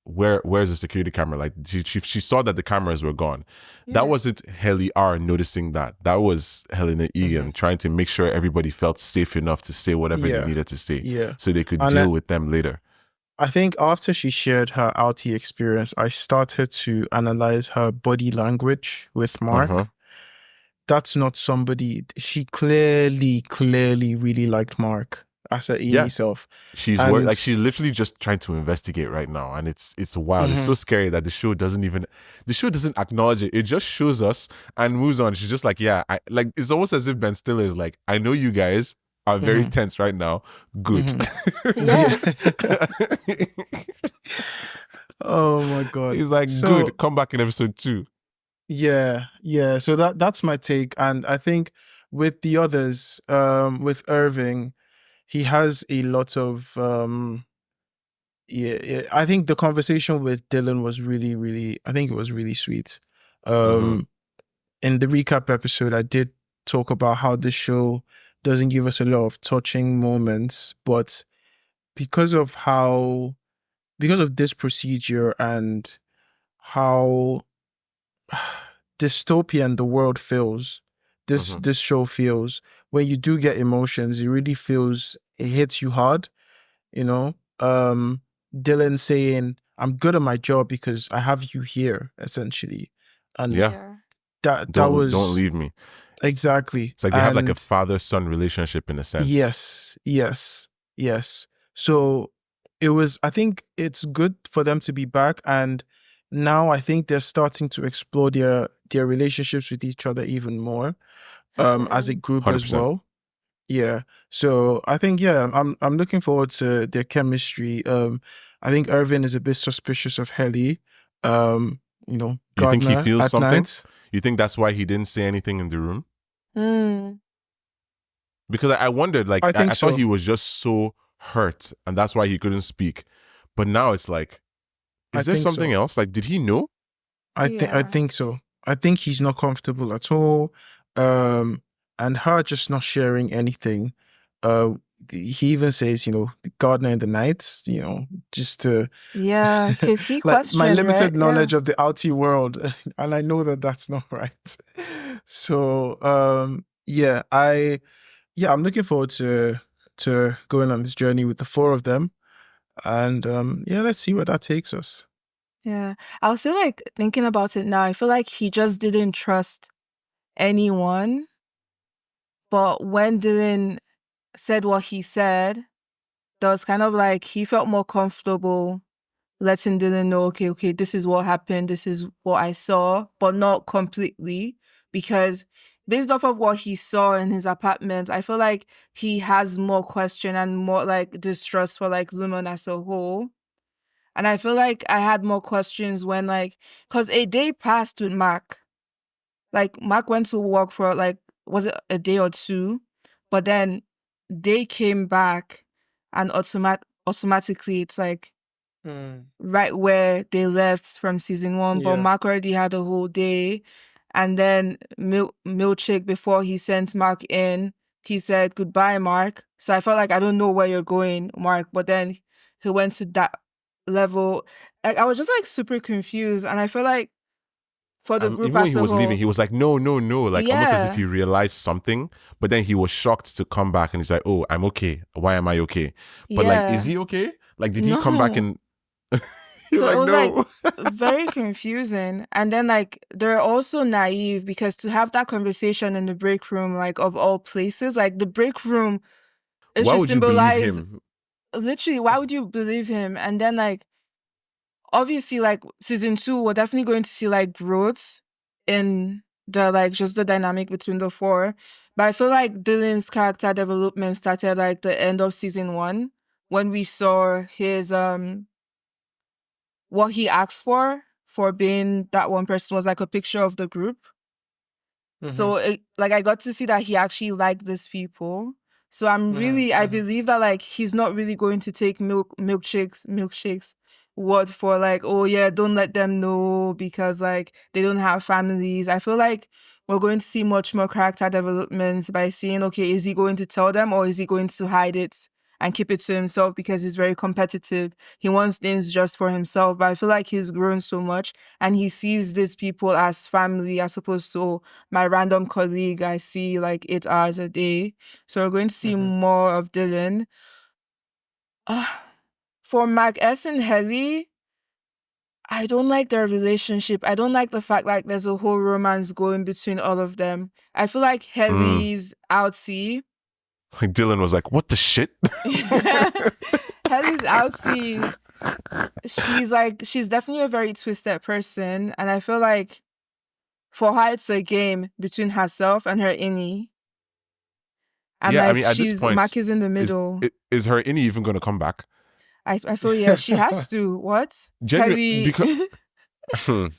where's the security camera? Like she saw that the cameras were gone. That Yeah. wasn't Helly R noticing that. That was Helena Egan trying to make sure everybody felt safe enough to say whatever they needed to say, so they could deal with them later. I think after she shared her outie experience, I started to analyze her body language with Mark. That's not somebody. She clearly really liked Mark as her Amy self. She's like she's literally just trying to investigate right now, and it's wild. It's so scary that the show doesn't acknowledge it. It just shows us and moves on. She's just like, yeah, like it's almost as if Ben Stiller is like, I know you guys are very tense right now. Good. Yeah. Oh my God. He's like, good. Come back in episode 2. Yeah. So that's my take. And I think with the others, with Irving, he has a lot of I think the conversation with Dylan was really, I think it was really sweet. In the recap episode, I did talk about how this show doesn't give us a lot of touching moments, but because of this procedure and how dystopian the world feels, this show feels, when you do get emotions, it hits you hard, you know. Dylan saying, I'm good at my job because I have you here, essentially. And that was, don't leave me. Exactly. It's like they have like a father-son relationship in a sense. Yes. So it was, I think it's good for them to be back, and now I think they're starting to explore their relationships with each other even more, as a group 100%. as well. Yeah. So I think, I'm looking forward to their chemistry. I think Irvin is a bit suspicious of Helly. You know, you think he Gardner feels at something? night. You think that's why he didn't say anything in the room? Because I wondered, like, I thought he was just so hurt and that's why he couldn't speak. But now it's like, is there something else? Like, did he know? I think so. I think he's not comfortable at all. And her just not sharing anything. He even says, you know, Gardner in the night, you know, just to... Yeah, because he like, questioned, my limited right? knowledge of the outie world, and I know that that's not right. So, I'm looking forward to going on this journey with the 4 of them. And, let's see where that takes us. Yeah, I was still like thinking about it now. I feel like he just didn't trust anyone. But when Dylan said what he said, that was kind of like he felt more comfortable letting Dylan know, okay, this is what happened, this is what I saw, but not completely. Because based off of what he saw in his apartment, I feel like he has more question and more like distrust for like Lumon as a whole. And I feel like I had more questions when like, because a day passed with Mac. Like Mac went to work for like, was it a day or 2? But then they came back and automatically it's like right where they left from season 1. But Mark already had a whole day. And then Milkshake, before he sent Mark in, he said, goodbye, Mark. So I felt like, I don't know where you're going, Mark. But then he went to that level. Like, I was just like super confused. And I feel like for the group even when as he a was whole, leaving, he was like, no, like almost as if he realized something, but then he was shocked to come back and he's like, oh, I'm okay. Why am I okay? But like, is he okay? Like, did he come back and so like, it was no. like very confusing. And then like they're also naive because to have that conversation in the break room, like of all places, like the break room, it why should would you believe symbolize him? Literally, why would you believe him? And then like obviously like season 2, we're definitely going to see like growth in the like just the dynamic between the 4. But I feel like Dylan's character development started like the end of season 1 when we saw his what he asked for being that one person was like a picture of the group. So it, like I got to see that he actually liked these people. So I believe that like he's not really going to take milkshakes word for like, oh yeah, don't let them know because like they don't have families. I feel like we're going to see much more character developments by seeing, okay, is he going to tell them or is he going to hide it and keep it to himself because he's very competitive. He wants things just for himself. But I feel like he's grown so much and he sees these people as family as opposed to my random colleague I see like 8 hours a day. So we're going to see more of Dylan. For Mac S and Helly, I don't like their relationship. I don't like the fact like there's a whole romance going between all of them. I feel like Helly's outsy. Like Dylan was like, what the shit? Helly's outsy. She's definitely a very twisted person. And I feel like for her, it's a game between herself and her innie. And yeah, like I mean, at this she's point, Mac is in the middle. is her innie even going to come back? I feel, yeah, she has to. What? Genuine, because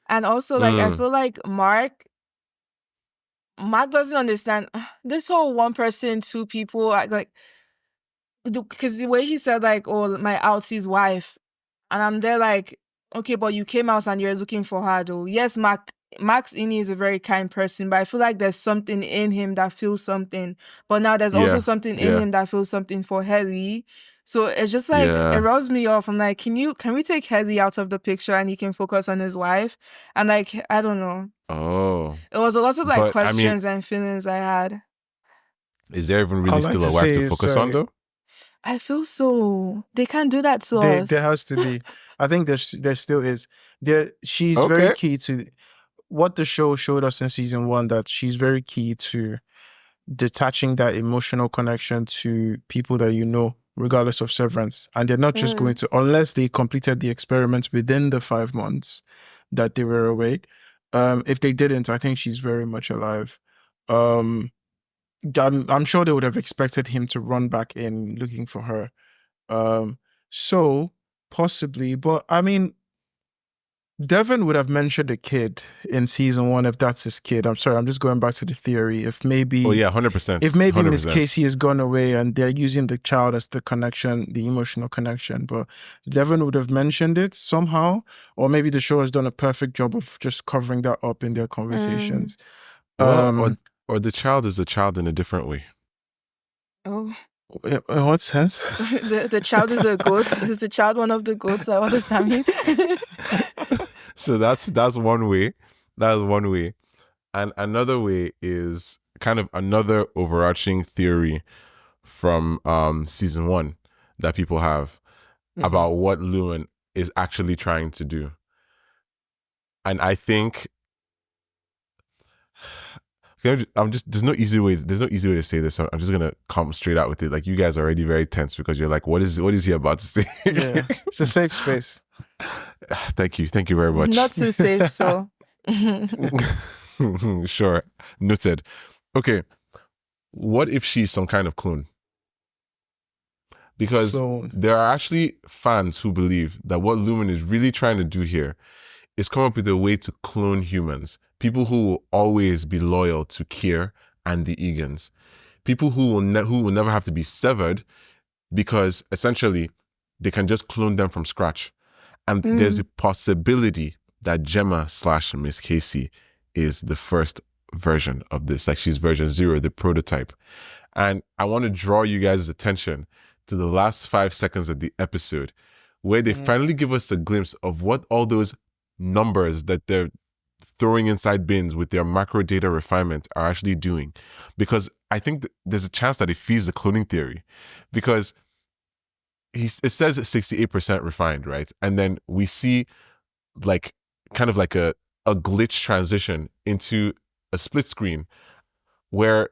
And also, like, I feel like Mark doesn't understand this whole one person, two people, like, because the way he said, like, oh, my outsie's wife, and I'm there like, okay, but you came out and you're looking for her, though. Yes, Max Innie is a very kind person, but I feel like there's something in him that feels something. But now there's also something in him that feels something for Helly. So it's just like, it rubs me off. I'm like, can we take Helly out of the picture and he can focus on his wife? And like, I don't know. Oh. It was a lot of like questions and feelings I had. Is there even really still a wife to focus on though? I feel so. They can't do that to us. There has to be. I think there still is. She's very key to what the show showed us in season 1, that she's very key to detaching that emotional connection to people that you know, regardless of severance. And they're not just going to, unless they completed the experiment within the 5 months that they were away. If they didn't, I think she's very much alive. I'm sure they would have expected him to run back in looking for her. So possibly, but I mean, Devin would have mentioned a kid in season 1 if that's his kid. I'm sorry, I'm just going back to the theory. If maybe, 100%. If maybe 100%. Miss Casey has gone away and they're using the child as the connection, the emotional connection, but Devin would have mentioned it somehow, or maybe the show has done a perfect job of just covering that up in their conversations. Well, or the child is a child in a different way. Oh. In what sense? the child is a goat. Is the child one of the goats? What does that mean? So that's one way. That's one way. And another way is kind of another overarching theory from season 1 that people have about what Lumon is actually trying to do. And I think there's no easy way to say this. I'm just gonna come straight out with it. Like, you guys are already very tense because you're like, what is he about to say? Yeah, it's a safe space. Thank you very much. Not too safe, so sure, noted. Okay, what if she's some kind of clone? Because there are actually fans who believe that what Lumon is really trying to do here is come up with a way to clone humans. People who will always be loyal to Kier and the Egans. People who will never have to be severed, because essentially they can just clone them from scratch. And there's a possibility that Gemma / Miss Casey is the first version of this. Like, she's version 0, the prototype. And I want to draw you guys' attention to the last 5 seconds of the episode, where they finally give us a glimpse of what all those numbers that they're throwing inside bins with their macro data refinement are actually doing. Because I think there's a chance that it feeds the cloning theory, because it says 68% refined, right? And then we see like kind of like a glitch transition into a split screen where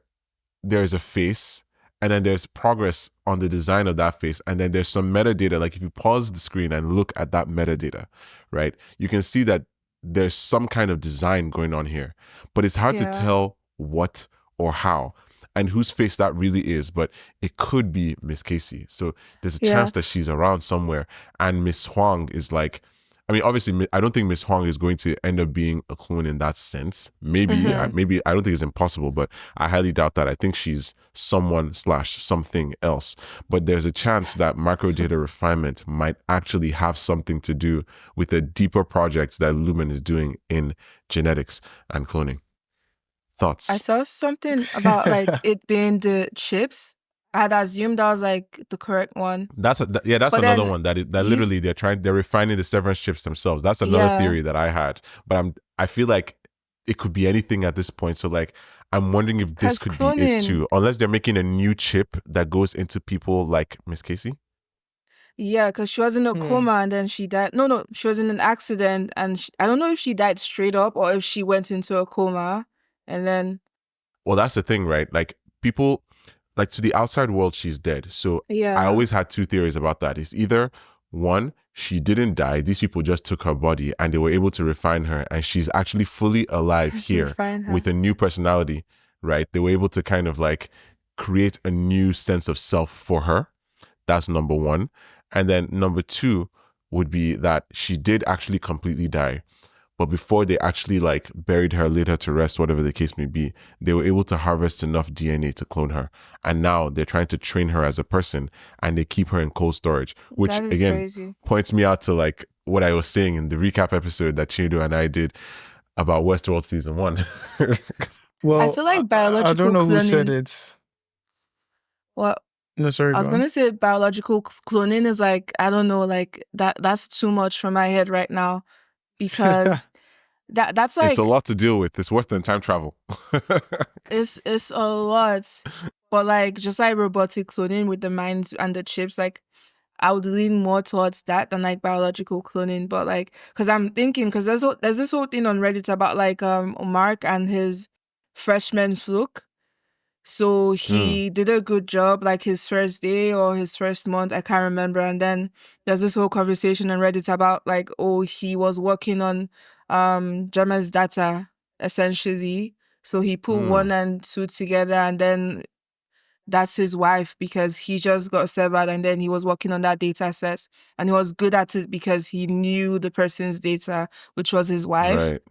there's a face and then there's progress on the design of that face, and then there's some metadata. Like, if you pause the screen and look at that metadata, right, you can see that there's some kind of design going on here, but it's hard to tell what or how and whose face that really is. But it could be Miss Casey. So there's a chance that she's around somewhere. And Miss Huang is like, I mean, obviously, I don't think Miss Huang is going to end up being a clone in that sense. Maybe, I don't think it's impossible, but I highly doubt that. I think she's someone / something else. But there's a chance that macro data refinement might actually have something to do with the deeper projects that Lumon is doing in genetics and cloning. Thoughts? I saw something about like it being the chips. I had assumed that was like the correct one. That's that's But another then one that you literally they're refining the severance chips themselves. That's another yeah, theory that I had, but I feel like it could be anything at this point. So like I'm wondering if this because could be it cloning. too, unless they're making a new chip that goes into people like Miss Casey. Yeah, because she was in a coma and then she died. No, she was in an accident and I don't know if she died straight up or if she went into a coma and then. Well, that's the thing, right? Like people, like to the outside world, she's dead. So Yeah. I always had two theories about that. It's either one, she didn't die. These people just took her body and they were able to refine her, and she's actually fully alive here with a new personality, right? They were able to kind of like create a new sense of self for her. That's number one. And then number two would be that she did actually completely die. But before they actually like buried her, laid her to rest, whatever the case may be, they were able to harvest enough DNA to clone her. And now they're trying to train her as a person and they keep her in cold storage, which again crazy. Points me out to like what I was saying in the recap episode that Chinedu and I did about Westworld season 1. Well, I feel like biological I don't know who said cloning. it. What? No, sorry. I was gonna say biological cloning is like, I don't know, like that's too much for my head right now because that's like It's a lot to deal with. It's worse than time travel. it's a lot. But like just like robotic cloning with the minds and the chips, like I would lean more towards that than like biological cloning. But like, because I'm thinking, because there's this whole thing on Reddit about like Mark and his freshman fluke. So he did a good job, like his first day or his first month, I can't remember. And then there's this whole conversation on Reddit about like, oh, he was working on Gemma's data, essentially. So he put 1 and 2 together and then that's his wife because he just got severed and then he was working on that data set. And he was good at it because he knew the person's data, which was his wife. Right.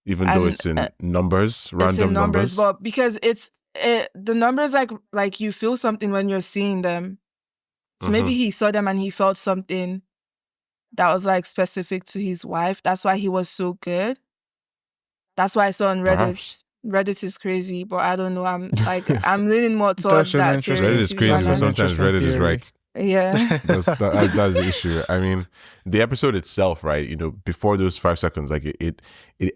Even though it's in numbers, random it's in numbers. But because the numbers like you feel something when you're seeing them. So maybe he saw them and he felt something that was like specific to his wife. That's why he was so good. That's why I saw on Reddit. Perhaps. Reddit is crazy, but I don't know. I'm leaning more towards that. Reddit is crazy, but sometimes Reddit is right. Yeah. That's the issue. I mean, the episode itself, right? You know, before those 5 seconds, like it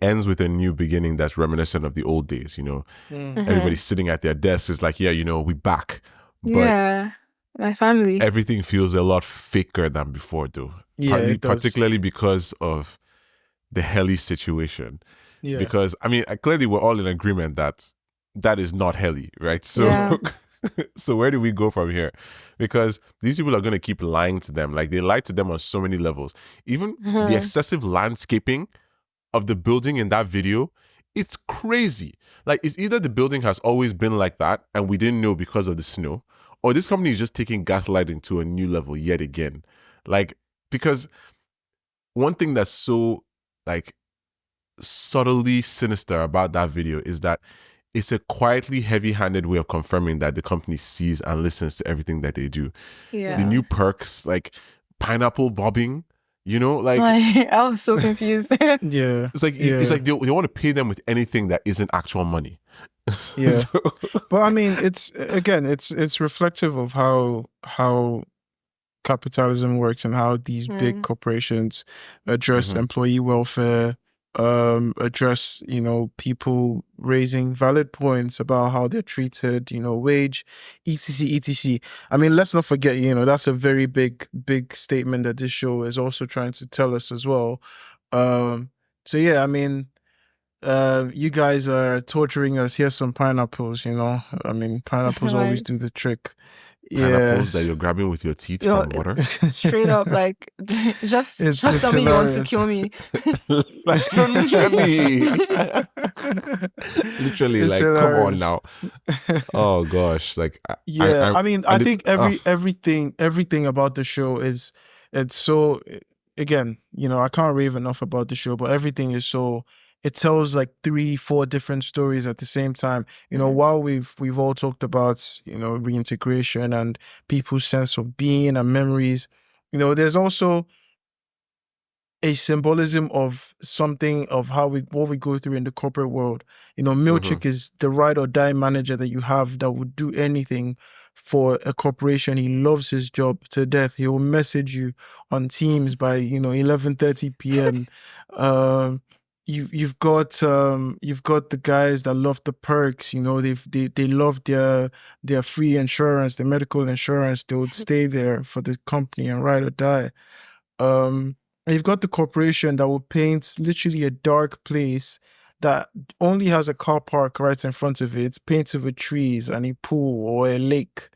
ends with a new beginning that's reminiscent of the old days. You know, everybody's sitting at their desks. It's like, yeah, you know, we back. But yeah, my family. Everything feels a lot faker than before, though. Yeah, particularly because of the heli situation. Yeah. Because I mean, clearly we're all in agreement that is not heli, right? So. Yeah. So where do we go from here? Because these people are going to keep lying to them. Like they lied to them on so many levels. Even the excessive landscaping of the building in that video, it's crazy. Like it's either the building has always been like that and we didn't know because of the snow, or this company is just taking gaslighting to a new level yet again. Like, because one thing that's so like subtly sinister about that video is that it's a quietly heavy-handed way of confirming that the company sees and listens to everything that they do. Yeah. The new perks, like pineapple bobbing, you know, like I was so confused. Yeah. It's like they want to pay them with anything that isn't actual money. Yeah. But I mean, it's reflective of how capitalism works and how these big corporations address employee welfare, address, you know, people raising valid points about how they're treated, you know, wage, etc. I mean, let's not forget, you know, that's a very big statement that this show is also trying to tell us as well. So yeah, I mean, you guys are torturing us. Here's some pineapples, you know. I mean, pineapples always do the trick. Pineapples that you're grabbing with your teeth from water. Straight up, like just tell me you want to kill me. Like literally, It's like hilarious. come on now. Oh gosh, like I mean, I think everything about the show it's so, again, you know, I can't rave enough about the show, but everything is so. It tells like 3-4 different stories at the same time. You know, while we've all talked about, you know, reintegration and people's sense of being and memories, you know, there's also a symbolism of something of what we go through in the corporate world. You know, Milchik is the ride or die manager that you have that would do anything for a corporation. He loves his job to death. He will message you on Teams by 11:30 p.m. You've got the guys that love the perks. They love their free insurance, their medical insurance. They would stay there for the company and ride or die. And you've got the corporation that will paint literally a dark place that only has a car park right in front of it, painted with trees and a pool or a lake.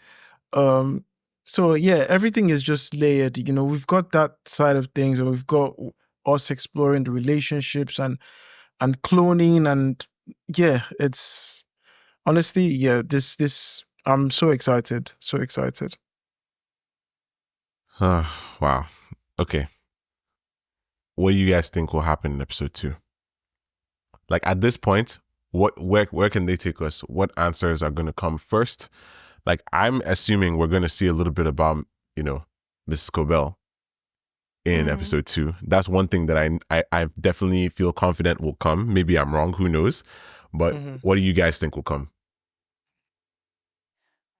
So yeah, everything is just layered. We've got that side of things, and we've got us exploring the relationships and cloning, and yeah, it's honestly, yeah, this I'm so excited. So excited. Wow. Okay. What do you guys think will happen in episode 2? Like at this point, where can they take us? What answers are going to come first? Like I'm assuming we're going to see a little bit about, Mrs. Cobell in episode 2. That's one thing that I definitely feel confident will come. Maybe I'm wrong, who knows? But what do you guys think will come?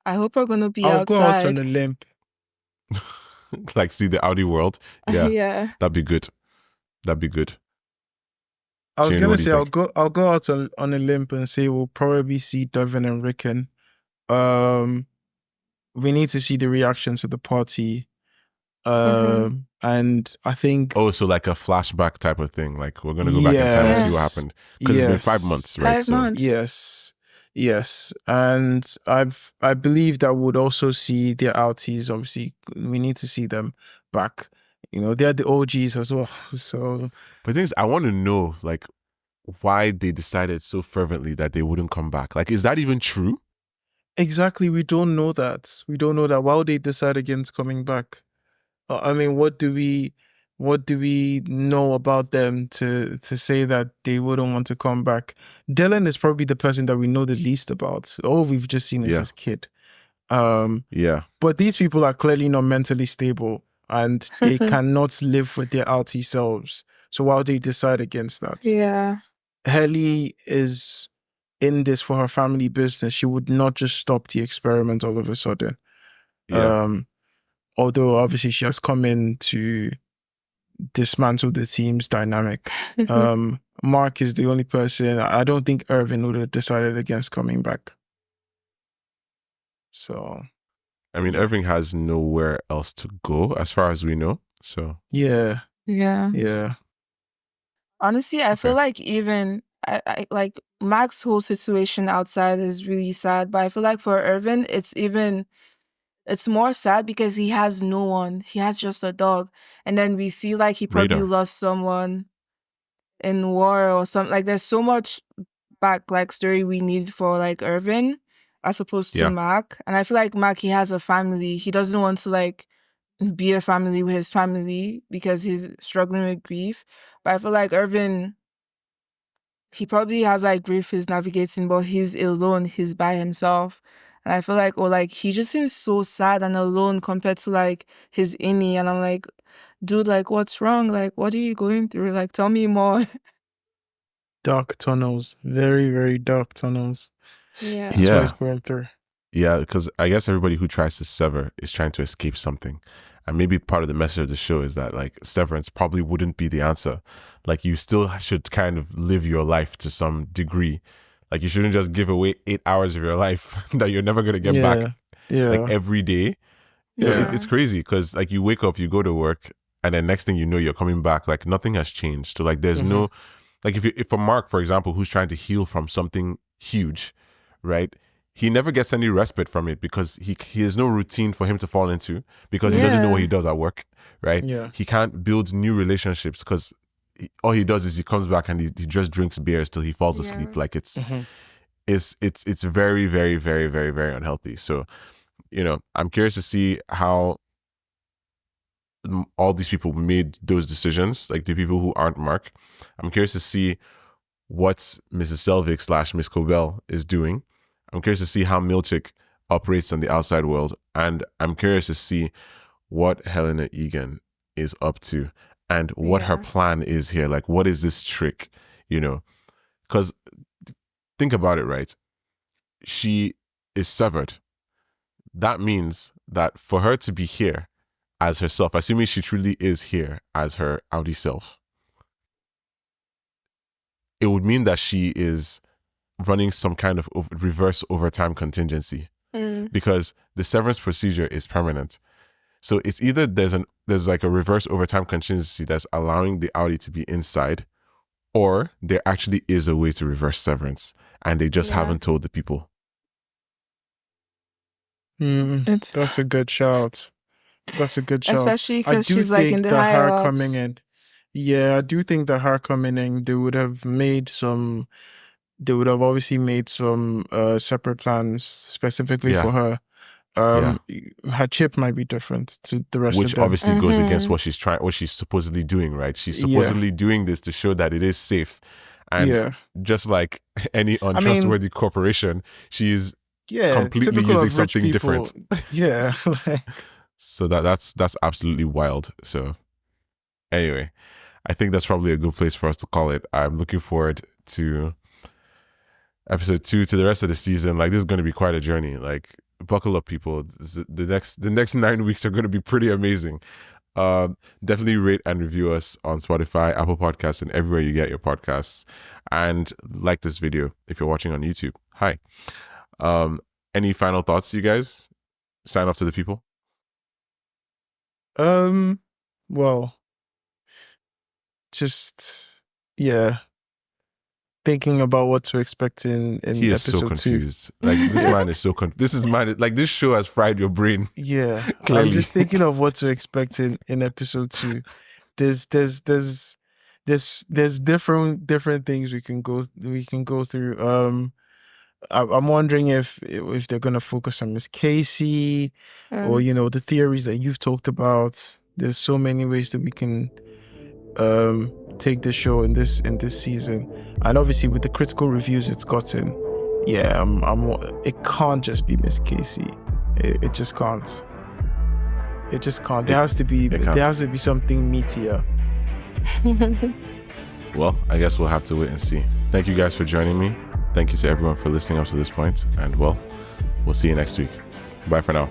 I hope we're going to be I'll outside. go out on a limb. Like see the Audi world? Yeah. Yeah. That'd be good. That'd be good. I was Shane, gonna what do say you I'll go out on a limb and say we'll probably see Devin and Rickon. We need to see the reaction to the party. And I think so like a flashback type of thing. Like we're gonna go back in time and see what happened. Because it's been 5 months, right? 5 months. Yes. And I believe that we'd also see their outies. Obviously, we need to see them back. They're the OGs as well. So, but the thing is, I want to know like why they decided so fervently that they wouldn't come back. Like, is that even true? Exactly, we don't know that. Why would they decide against coming back? I mean, what do we know about them to say that they wouldn't want to come back? Dylan is probably the person that we know the least about. All we've just seen is his kid. But these people are clearly not mentally stable, and they cannot live with their outie selves. So why would they decide against that? Yeah. Helly is in this for her family business. She would not just stop the experiment all of a sudden. Although obviously she has come in to dismantle the team's dynamic. Mark is the only person. I don't think Irvin would have decided against coming back. So, I mean, Irving has nowhere else to go as far as we know. So yeah. Honestly, I feel like even I like Mac's whole situation outside is really sad, but I feel like for Irvin, it's more sad because he has no one. He has just a dog. And then we see like he probably lost someone in war or something. Like there's so much story we need for like Irvin as opposed to Mac. And I feel like Mac, he has a family. He doesn't want to like be a family with his family because he's struggling with grief. But I feel like Irvin, he probably has like grief he's navigating, but he's alone. He's by himself. And I feel like, he just seems so sad and alone compared to like his innie. And I'm like, dude, like, what's wrong? Like, what are you going through? Like, tell me more. Dark tunnels. Very, very dark tunnels. Yeah. That's what he's going through. Yeah, because I guess everybody who tries to sever is trying to escape something. And maybe part of the message of the show is that like severance probably wouldn't be the answer. Like you still should kind of live your life to some degree. Like you shouldn't just give away 8 hours of your life that you're never going to get back. Yeah. Like every day. It's crazy because like you wake up, you go to work, and then next thing you know, you're coming back. Like nothing has changed. So like there's no, like if for Mark, for example, who's trying to heal from something huge, right? He never gets any respite from it because he has no routine for him to fall into because he doesn't know what he does at work, right? Yeah. He can't build new relationships because all he does is he comes back and he just drinks beers till he falls asleep. Like it's very, very, very, very, very unhealthy. So, I'm curious to see how all these people made those decisions, like the people who aren't Mark. I'm curious to see what Mrs. Selvig / Miss Cobell is doing. I'm curious to see how Milchick operates on the outside world. And I'm curious to see what Helena Egan is up to and what her plan is here. Like, what is this trick, Because think about it, right? She is severed. that means that for her to be here as herself, assuming she truly is here as her Audi self, it would mean that she is running some kind of reverse overtime contingency, because the severance procedure is permanent. So it's either there's like a reverse overtime contingency that's allowing the Audi to be inside, or there actually is a way to reverse severance and they just haven't told the people. That's a good shout. That's a good shout. Especially because she's like in the higher ups. Coming in. Yeah, I do think that her coming in, they would have obviously made some separate plans specifically for her. Her chip might be different to the rest which of them. Obviously goes against what she's supposedly doing, right? She's supposedly doing this to show that it is safe. And just like any untrustworthy corporation, she's completely using something different. Yeah. So that's absolutely wild. So anyway, I think that's probably a good place for us to call it. I'm looking forward to episode 2, to the rest of the season. Like, this is going to be quite a journey. Like, buckle up, people. The next 9 weeks are going to be pretty amazing. Definitely rate and review us on Spotify, Apple Podcasts, and everywhere you get your podcasts. And like this video if you're watching on YouTube. Hi. Any final thoughts, you guys? Sign off to the people. Well, just thinking about what to expect in he is episode so confused. 2. Like, this man is so confused. This show has fried your brain. Yeah, Clearly. I'm just thinking of what to expect in episode 2. There's different things we can go through. I'm wondering if they're gonna focus on Miss Casey, or the theories that you've talked about. There's so many ways that we can take the show in this season, and obviously with the critical reviews it's gotten, it can't just be Miss Casey. It just can't. It just can't. There has to be something meatier. Well, I guess we'll have to wait and see. Thank you guys for joining me. Thank you to everyone for listening up to this point, and well, we'll see you next week. Bye for now.